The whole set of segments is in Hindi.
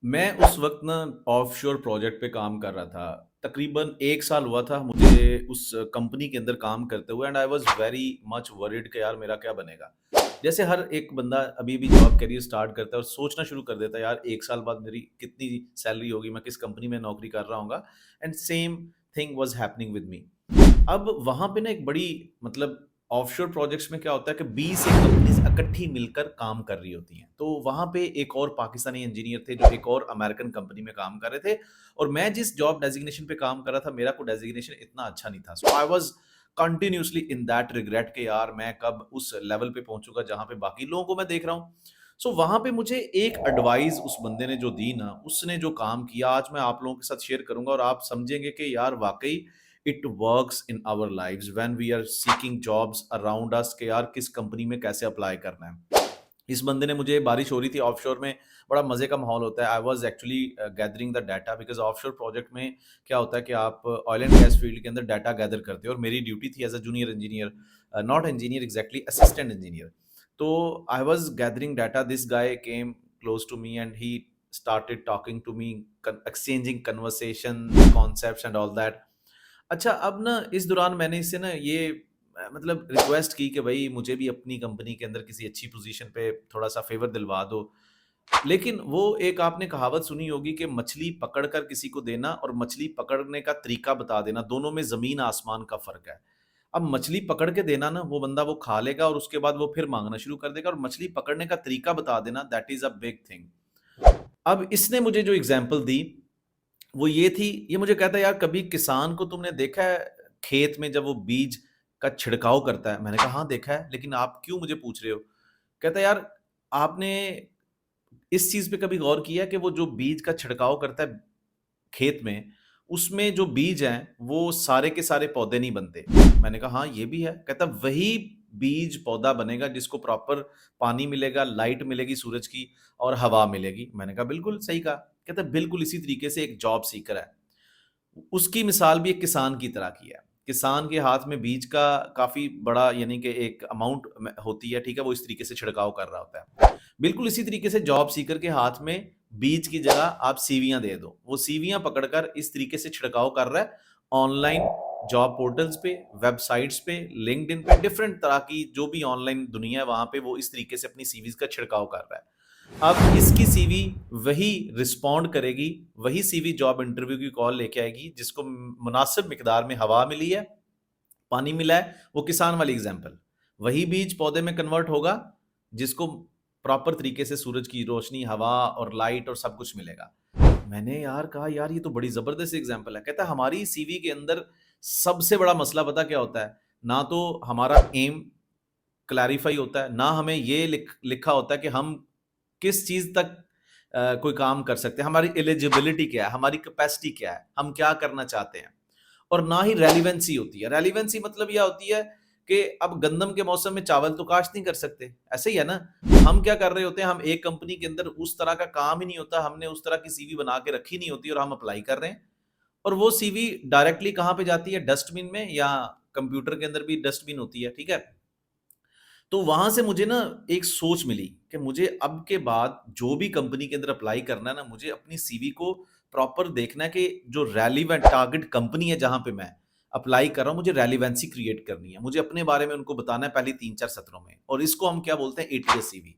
मैं उस वक़्त ना ऑफ़शोर प्रोजेक्ट पे काम कर रहा था। तकरीबन 1 साल हुआ था मुझे उस कंपनी के अंदर काम करते हुए and I was very much worried कि यार मेरा क्या बनेगा? जैसे हर एक बंदा अभी भी जॉब करियर स्टार्ट करता है और सोचना शुरू कर देता है यार 1 साल बाद मेरी कितनी सैलरी होगी, मैं किस कंपनी में नौकरी कर रहा हूँगा and same thing was happening with me. अब वहाँ पे ना एक बड़ी मतलब ऑफशोर प्रोजेक्ट्स में क्या होता है कि 20 एक कंपनीज़ इकट्ठी मिलकर काम कर रही होती हैं। तो वहाँ पे एक और पाकिस्तानी इंजीनियर थे जो एक और अमेरिकन कंपनी में काम कर रहे थे और मैं जिस जॉब डेज़िग्नेशन पे काम कर रहा था, मेरा कोई डेज़िग्नेशन इतना अच्छा नहीं था। So I was continuously in that regret कि यार मैं कब उस लेवल पे पहुँचूँगा जहाँ पे बाकी लोगों को मैं देख रहा हूँ। सो वहाँ पे मुझे एक एडवाइस उस बंदे ने जो दी ना, उसने जो काम किया आज मैं आप लोगों के साथ शेयर करूँगा और आप समझेंगे कि यार वाक़ई it works in our lives when we are seeking jobs around us कि यार किस कंपनी में कैसे अप्लाई करना है। इस बंदे ने मुझे बारिश हो रही थी ऑफशोर में, बड़ा मज़े का माहौल होता है। I was actually gathering the data because offshore project में क्या होता है कि आप ऑयल एंड गैस फील्ड के अंदर डाटा गैदर करते हो और मेरी ड्यूटी थी as a junior engineer, not engineer exactly assistant engineer. तो I was gathering data, this guy came close to me and he started talking to me, exchanging conversation, concepts and all that। अच्छा, अब ना इस दौरान मैंने इससे ना ये मतलब रिक्वेस्ट की कि भई मुझे भी अपनी कंपनी के अंदर किसी अच्छी पोज़ीशन पे थोड़ा-सा फ़ेवर दिलवा दो। लेकिन वो एक आपने कहावत सुनी होगी कि मछली पकड़ कर किसी को देना और मछली पकड़ने का तरीका बता देना, दोनों में ज़मीन-आसमान का फ़र्क है। अब मछली पकड़ के देना ना, वो बंदा वो खा लेगा और उसके बाद वो फिर माँगना शुरू कर देगा और मछली पकड़ने का तरीका बता देना, that is a big thing. अब इसने मुझे जो एग्ज़ाम्पल दी वो ये थी, ये मुझे कहता है यार कभी किसान को तुमने देखा है खेत में जब वो बीज का छिड़काव करता है? मैंने कहा हाँ देखा है, लेकिन आप क्यों मुझे पूछ रहे हो? कहता है यार आपने इस चीज़ पे कभी गौर किया है कि वो जो बीज का छिड़काव करता है खेत में, उसमें जो बीज हैं वो सारे के सारे पौधे नहीं बनते। मैंने कहा हाँ ये भी है। कहता वही बीज पौधा बनेगा जिसको प्रॉपर पानी मिलेगा, लाइट मिलेगी सूरज की और हवा मिलेगी। मैंने कहा बिल्कुल सही कहा। कहता बिल्कुल इसी तरीके से एक जॉब सीकर है। उसकी मिसाल भी एक किसान की तरह की है। किसान के हाथ में बीज का काफ़ी बड़ा यानी कि एक अमाउंट में होती है, ठीक है? वो इस तरीके से छिड़काव कर रहा होता है। बिल्कुल इसी तरीके से जॉब सीकर के हाथ में बीज की जगह आप सीवियाँ दे दो। वो सीवियाँ पकड़कर इस तरीके से छिड़काव कर रहा है ऑनलाइन जॉब पोर्टल्स पे, वेबसाइट्स पे, लिंक्डइन पे, डिफरेंट तरह की जो भी ऑनलाइन दुनिया है वहाँ पे वो इस तरीके से अपनी सीवीज़ का छिड़काव कर रहा है। अब इसकी सीवी वही रिस्पॉन्ड करेगी, वही सीवी जॉब इंटरव्यू की कॉल लेके आएगी जिसको मुनासिब मिकदार में हवा मिली है, पानी मिला है, वो किसान वाली एग्जांपल। वही बीज पौधे में कन्वर्ट होगा जिसको प्रॉपर तरीके से सूरज की रोशनी, हवा और लाइट और सब कुछ मिलेगा। मैंने यार कहा यार ये तो बड़ी ज़बरदस्त एग्जांपल है। कहता है हमारी सीवी के अंदर सबसे बड़ा मसला पता क्या होता है? ना तो हमारा एम क्लैरिफ़ाई होता है, ना हमें ये लिखा होता है कि हम किस चीज़ तक कोई काम कर सकते हैं, हमारी एलिजिबिलिटी क्या है, हमारी कैपेसिटी क्या है, हम क्या करना चाहते हैं और ना ही रेलेवेंसी होती है। रेलेवेंसी मतलब ये होती है कि अब गंदम के मौसम में चावल तो काश्त नहीं कर सकते, ऐसे ही है ना? हम क्या कर रहे होते हैं, हम एक कंपनी के अंदर उस तरह का काम ही नहीं होता, हमने उस तरह की सीवी बना के रखी नहीं होती और हम अप्लाई कर रहे हैं और वो सीवी डायरेक्टली कहाँ पे जाती है? डस्टबिन में या कंप्यूटर के अंदर भी डस्टबिन होती है, ठीक है? तो वहाँ से मुझे ना एक सोच मिली कि मुझे अब के बाद जो भी कंपनी के अंदर अप्लाई करना है ना, मुझे अपनी सीवी को प्रॉपर देखना है कि जो रेलेवेंट टारगेट कंपनी है जहाँ पे मैं अप्लाई कर रहा हूँ, मुझे रेलेवेंसी क्रिएट करनी है। मुझे अपने बारे में उनको बताना है पहले 3-4 सत्रों में और इसको हम क्या बोलते हैं एटीएस सीवी।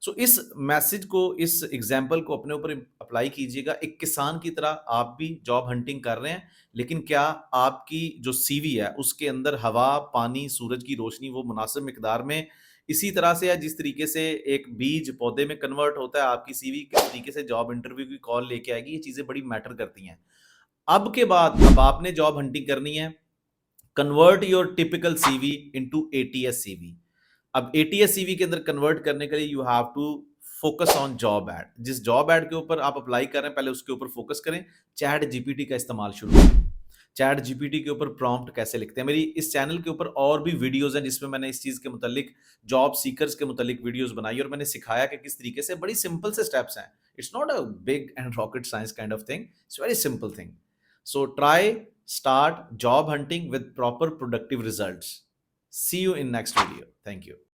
सो इस मैसेज को, इस एग्जाम्पल को अपने ऊपर अप्लाई कीजिएगा। एक किसान की तरह आप भी जॉब हंटिंग कर रहे हैं, लेकिन क्या आपकी जो सीवी है उसके अंदर हवा, पानी, सूरज की रोशनी वो मुनासिब मिकदार में इसी तरह से है जिस तरीके से एक बीज पौधे में कन्वर्ट होता है, आपकी सीवी किस तरीके से जॉब इंटरव्यू की कॉल लेके आएगी, ये चीज़ें बड़ी मैटर करती हैं। अब के बाद अब आपने जॉब हंटिंग करनी है, convert your typical CV into ATS CV. अब एटीएस सीवी के अंदर कन्वर्ट करने के लिए you have to focus on job ad. जिस जॉब एड के ऊपर आप अप्लाई कर रहे हैं पहले उसके ऊपर फोकस करें। चैट जीपीटी का इस्तेमाल शुरू करें। चैट जीपीटी के ऊपर प्रॉम्प्ट कैसे लिखते हैं, मेरी इस चैनल के ऊपर और भी वीडियोस हैं जिसमें मैंने इस चीज़ के मुतालिक, जॉब सीकर्स के मुतालिक वीडियोस बनाई और मैंने सिखाया कि किस तरीके से बड़ी सिंपल से स्टेप्स हैं। It's not a big and rocket science kind of thing, it's very simple thing. So try start job hunting with proper productive results. See you in next video. Thank you.